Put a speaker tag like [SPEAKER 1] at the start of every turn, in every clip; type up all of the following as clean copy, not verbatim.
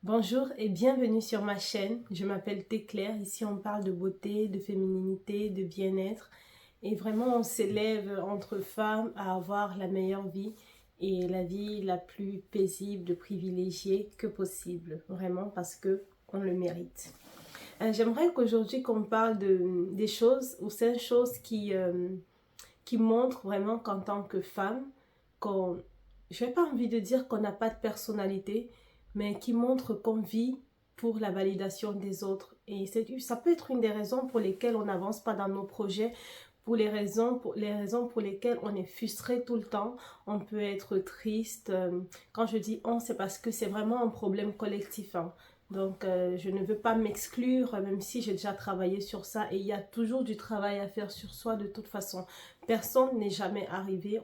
[SPEAKER 1] Bonjour et bienvenue sur ma chaîne. Je m'appelle Téclair. Ici, on parle de beauté, de féminité, de bien-être. Et vraiment, on s'élève entre femmes à avoir la meilleure vie et la vie la plus paisible, privilégiée que possible. Vraiment, parce que on le mérite. J'aimerais qu'aujourd'hui, qu'on parle des choses ou cinq choses qui montrent vraiment qu'en tant que femme, qu'on, je n'ai pas envie de dire qu'on n'a pas de personnalité, mais qui montrent qu'on vit pour la validation des autres. Et ça peut être une des raisons pour lesquelles on n'avance pas dans nos projets, pour les raisons pour lesquelles on est frustré tout le temps. On peut être triste. Quand je dis on, c'est parce que c'est vraiment un problème collectif, hein. Donc, je ne veux pas m'exclure, même si j'ai déjà travaillé sur ça. Et il y a toujours du travail à faire sur soi de toute façon. Personne n'est jamais arrivé.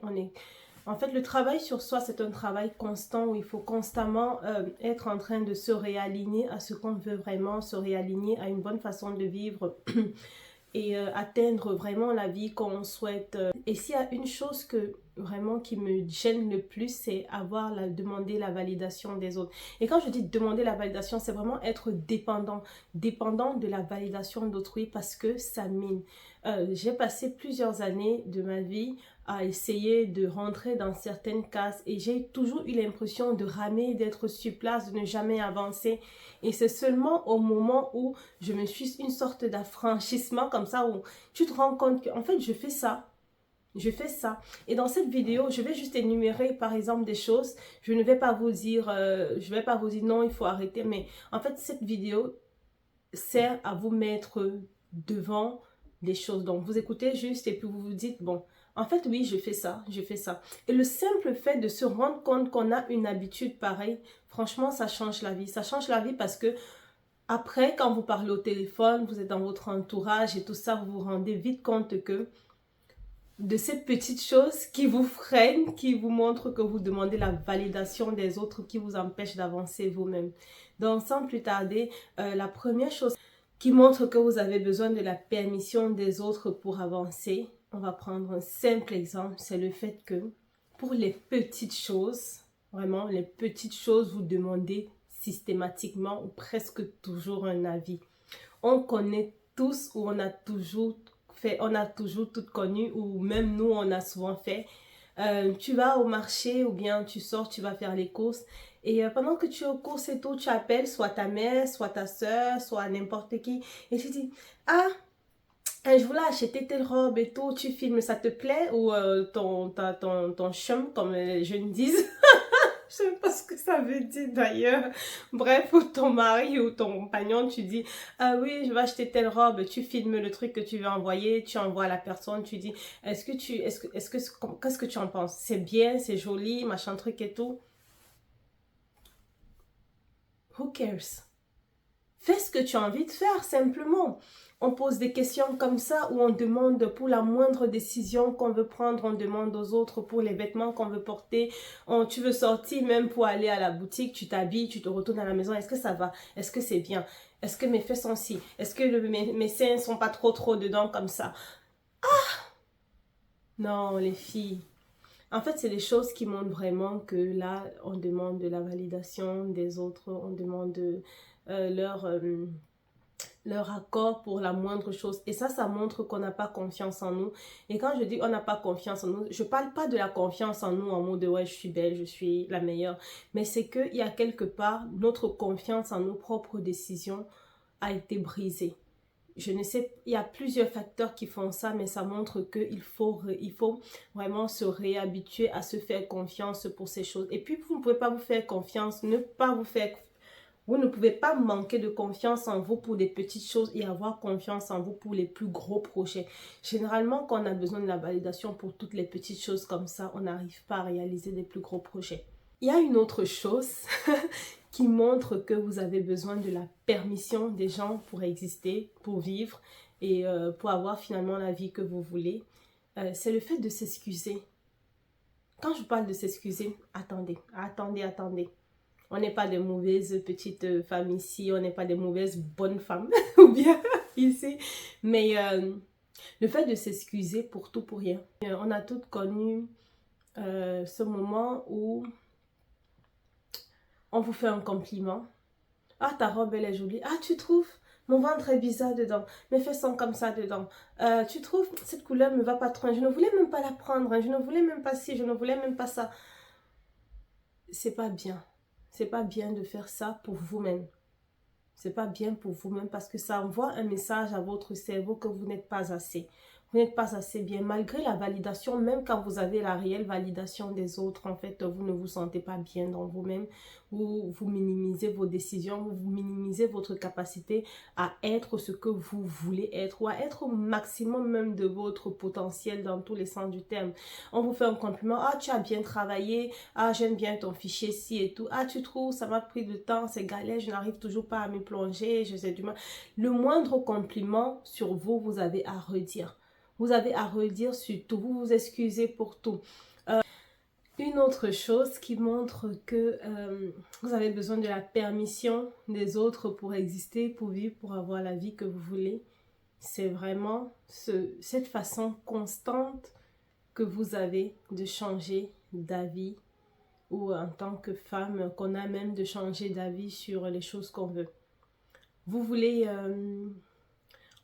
[SPEAKER 1] En fait, le travail sur soi, c'est un travail constant où il faut constamment être en train de se réaligner à ce qu'on veut vraiment, se réaligner à une bonne façon de vivre et atteindre vraiment la vie qu'on souhaite. Et s'il y a une chose vraiment qui me gêne le plus, c'est demander la validation des autres. Et quand je dis demander la validation, c'est vraiment être dépendant de la validation d'autrui parce que ça mine. J'ai passé plusieurs années de ma vie à essayer de rentrer dans certaines cases et j'ai toujours eu l'impression de ramer, d'être sur place, de ne jamais avancer. Et c'est seulement au moment où je me suis une sorte d'affranchissement comme ça où tu te rends compte que en fait je fais ça. Je fais ça. Et dans cette vidéo, je vais juste énumérer par exemple des choses. Je ne vais pas vous dire, non, il faut arrêter. Mais en fait, cette vidéo sert à vous mettre devant des choses. Donc, vous écoutez juste et puis vous vous dites, bon, en fait, oui, je fais ça, je fais ça. Et le simple fait de se rendre compte qu'on a une habitude pareille, franchement, ça change la vie. Ça change la vie parce que après, quand vous parlez au téléphone, vous êtes dans votre entourage et tout ça, vous vous rendez vite compte que de ces petites choses qui vous freinent, qui vous montrent que vous demandez la validation des autres, qui vous empêchent d'avancer vous-même. Donc, sans plus tarder, la première chose qui montre que vous avez besoin de la permission des autres pour avancer, on va prendre un simple exemple, c'est le fait que pour les petites choses, vraiment les petites choses, vous demandez systématiquement ou presque toujours un avis. On connaît tous ou on a toujours tout connu ou même nous on a souvent fait. Tu vas au marché ou bien tu sors, tu vas faire les courses et pendant que tu es aux courses et tout, tu appelles soit ta mère, soit ta soeur, soit n'importe qui et tu dis ah je voulais acheter telle robe et tout, tu filmes, ça te plaît ou ton chum comme les jeunes disent. Je sais pas ce que ça veut dire d'ailleurs. Bref, ou ton mari ou ton compagnon, tu dis, ah oui, je vais acheter telle robe, tu filmes le truc que tu veux envoyer, tu envoies à la personne, tu dis, qu'est-ce que tu en penses? C'est bien, c'est joli, machin truc et tout. Who cares? Fais ce que tu as envie de faire, simplement. On pose des questions comme ça où on demande pour la moindre décision qu'on veut prendre, on demande aux autres pour les vêtements qu'on veut porter. Tu veux sortir même pour aller à la boutique, tu t'habilles, tu te retournes à la maison. Est-ce que ça va? Est-ce que c'est bien? Est-ce que mes fesses sont si? Est-ce que mes seins sont pas trop dedans comme ça? Non, les filles. En fait, c'est des choses qui montrent vraiment que là, on demande de la validation des autres, on demande leur accord pour la moindre chose. Et ça montre qu'on n'a pas confiance en nous. Et quand je dis on n'a pas confiance en nous, je parle pas de la confiance en nous en mode de, ouais, je suis belle, je suis la meilleure. Mais c'est qu'il y a quelque part, notre confiance en nos propres décisions a été brisée. Je ne sais, il y a plusieurs facteurs qui font ça, mais ça montre qu'il faut vraiment se réhabituer à se faire confiance pour ces choses. Et puis, vous ne pouvez pas vous faire confiance, vous ne pouvez pas manquer de confiance en vous pour des petites choses et avoir confiance en vous pour les plus gros projets. Généralement, quand on a besoin de la validation pour toutes les petites choses comme ça, on n'arrive pas à réaliser des plus gros projets. Il y a une autre chose qui montre que vous avez besoin de la permission des gens pour exister, pour vivre et pour avoir finalement la vie que vous voulez. C'est le fait de s'excuser. Quand je parle de s'excuser, attendez. On n'est pas des mauvaises petites femmes ici, on n'est pas des mauvaises bonnes femmes, ou bien ici. Mais le fait de s'excuser pour tout, pour rien. On a toutes connu ce moment où on vous fait un compliment Ah, ta robe, elle est jolie. Ah, tu trouves? Mon ventre est bizarre dedans. Mes fesses sont comme ça dedans. Tu trouves? Cette couleur me va pas trop. Je ne voulais même pas la prendre, hein. Je ne voulais même pas ci, je ne voulais même pas ça. C'est pas bien. C'est pas bien de faire ça pour vous-même. C'est pas bien pour vous-même parce que ça envoie un message à votre cerveau que vous n'êtes pas assez. Vous n'êtes pas assez bien. Malgré la validation, même quand vous avez la réelle validation des autres, en fait, vous ne vous sentez pas bien dans vous-même. Vous minimisez vos décisions, vous minimisez votre capacité à être ce que vous voulez être ou à être au maximum même de votre potentiel dans tous les sens du terme. On vous fait un compliment. Ah, tu as bien travaillé. Ah, j'aime bien ton fichier ci et tout. Ah, tu trouves, ça m'a pris du temps, c'est galère, je n'arrive toujours pas à me plonger, je sais du mal. Le moindre compliment sur vous, vous avez à redire. Vous avez à redire sur tout. Vous vous excusez pour tout. Une autre chose qui montre que vous avez besoin de la permission des autres pour exister, pour vivre, pour avoir la vie que vous voulez, c'est vraiment cette façon constante que vous avez de changer d'avis ou en tant que femme, qu'on a même de changer d'avis sur les choses qu'on veut. Vous voulez,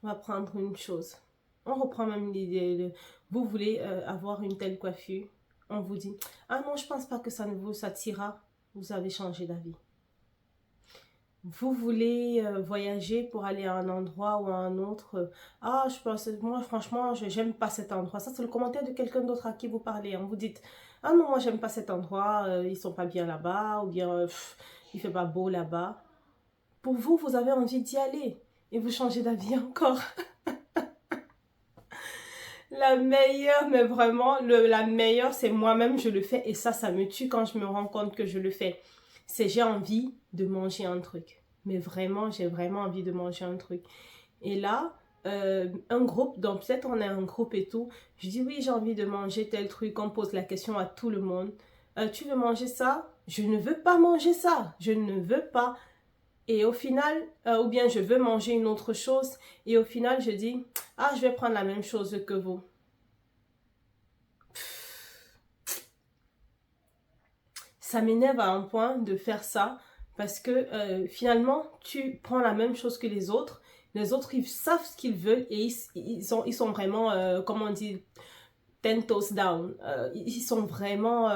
[SPEAKER 1] on va prendre une chose. On reprend même l'idée de, vous voulez avoir une telle coiffure. On vous dit, ah non, je pense pas que ça ne vous satisfera. Vous avez changé d'avis. Vous voulez voyager pour aller à un endroit ou à un autre. Ah, je pense, moi franchement, j'aime pas cet endroit. Ça, c'est le commentaire de quelqu'un d'autre à qui vous parlez. Hein. Vous dites, ah non, moi j'aime pas cet endroit, ils sont pas bien là-bas, ou bien il fait pas beau là-bas. Pour vous, vous avez envie d'y aller. Et vous changez d'avis encore. La meilleure, mais vraiment, la meilleure, c'est moi-même, je le fais. Et ça me tue quand je me rends compte que je le fais. C'est j'ai envie de manger un truc. Mais vraiment, j'ai vraiment envie de manger un truc. Et là, un groupe, donc peut-être on est un groupe et tout. Je dis oui, j'ai envie de manger tel truc. On pose la question à tout le monde. Tu veux manger ça? Je ne veux pas manger ça. Je ne veux pas. Et au final, ou bien je veux manger une autre chose. Et au final, je dis, ah, je vais prendre la même chose que vous. Ça m'énerve à un point de faire ça. Parce que finalement, tu prends la même chose que les autres. Les autres, ils savent ce qu'ils veulent et ils sont vraiment, comment on dit, 10 toes down. Ils sont vraiment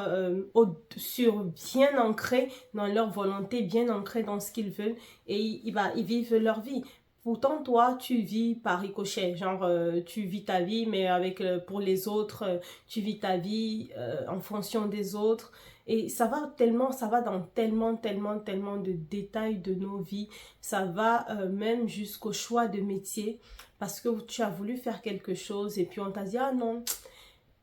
[SPEAKER 1] bien ancrés dans leur volonté, bien ancrés dans ce qu'ils veulent et ils vivent leur vie. Pourtant, toi, tu vis par ricochet. Genre, tu vis ta vie, mais avec pour les autres, tu vis ta vie en fonction des autres. Et ça va tellement, ça va dans tellement, tellement, tellement de détails de nos vies. Ça va même jusqu'au choix de métier. Parce que tu as voulu faire quelque chose et puis on t'a dit, ah non,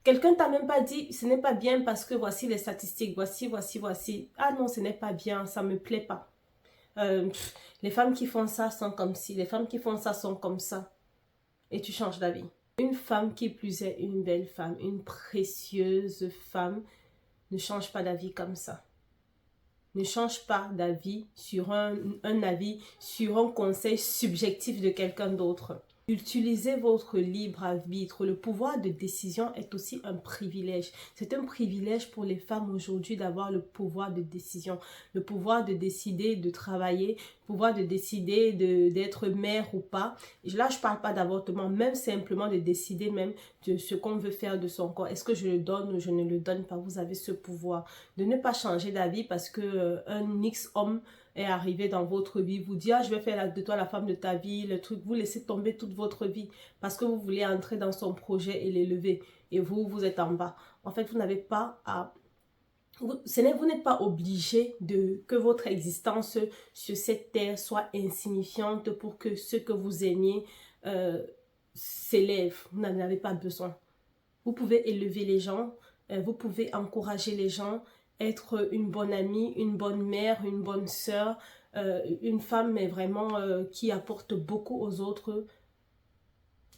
[SPEAKER 1] quelqu'un t'a même pas dit, ce n'est pas bien parce que voici les statistiques, voici. Ah non, ce n'est pas bien, ça me plaît pas. Les femmes qui font ça sont comme ci, les femmes qui font ça sont comme ça. Et tu changes d'avis. Une femme qui plus est une belle femme, une précieuse femme, ne change pas d'avis comme ça. Ne change pas d'avis sur un avis, sur un conseil subjectif de quelqu'un d'autre. Utilisez votre libre arbitre. Le pouvoir de décision est aussi un privilège. C'est un privilège pour les femmes aujourd'hui d'avoir le pouvoir de décision. Le pouvoir de décider de travailler, le pouvoir de décider d'être mère ou pas. Et là, je ne parle pas d'avortement, même simplement de décider même de ce qu'on veut faire de son corps. Est-ce que je le donne ou je ne le donne pas? Vous avez ce pouvoir de ne pas changer d'avis parce que un X-homme est arrivé dans votre vie, vous dit, ah, je vais faire de toi la femme de ta vie, le truc, vous laissez tomber toute votre vie parce que vous voulez entrer dans son projet et l'élever et vous êtes en bas. En fait, vous n'avez pas à... vous n'êtes pas obligé que votre existence sur cette terre soit insignifiante pour que ce que vous aimiez s'élève. Vous n'en avez pas besoin. Vous pouvez élever les gens, vous pouvez encourager les gens, être une bonne amie, une bonne mère, une bonne sœur, une femme mais vraiment qui apporte beaucoup aux autres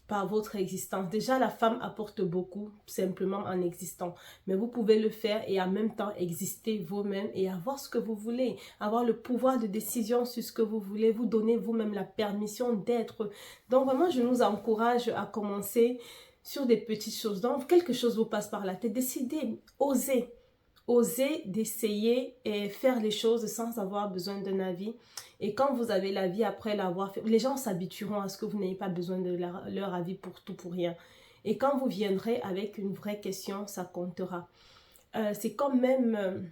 [SPEAKER 1] par votre existence. Déjà, la femme apporte beaucoup simplement en existant, mais vous pouvez le faire et en même temps exister vous-même et avoir ce que vous voulez, avoir le pouvoir de décision sur ce que vous voulez, vous donner vous-même la permission d'être. Donc vraiment, je nous encourage à commencer sur des petites choses. Donc, quelque chose vous passe par la tête, décidez, osez. Osez d'essayer et faire les choses sans avoir besoin d'un avis. Et quand vous avez l'avis après l'avoir fait, les gens s'habitueront à ce que vous n'ayez pas besoin de leur avis pour tout, pour rien. Et quand vous viendrez avec une vraie question, ça comptera. C'est comme même...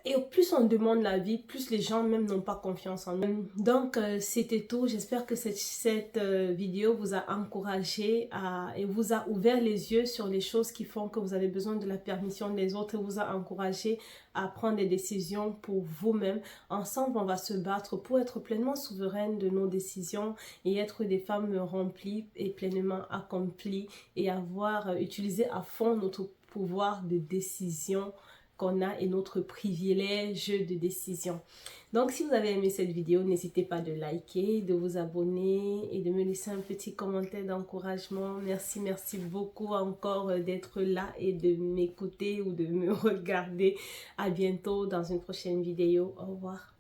[SPEAKER 1] et plus on demande l'avis, plus les gens même n'ont pas confiance en eux. Donc, c'était tout. J'espère que cette vidéo vous a encouragé et vous a ouvert les yeux sur les choses qui font que vous avez besoin de la permission des autres et vous a encouragé à prendre des décisions pour vous-même. Ensemble, on va se battre pour être pleinement souveraines de nos décisions et être des femmes remplies et pleinement accomplies et avoir utilisé à fond notre pouvoir de décision qu'on a et notre privilège de décision. Donc, si vous avez aimé cette vidéo, n'hésitez pas de liker, de vous abonner et de me laisser un petit commentaire d'encouragement. Merci, merci beaucoup encore d'être là et de m'écouter ou de me regarder. À bientôt dans une prochaine vidéo. Au revoir.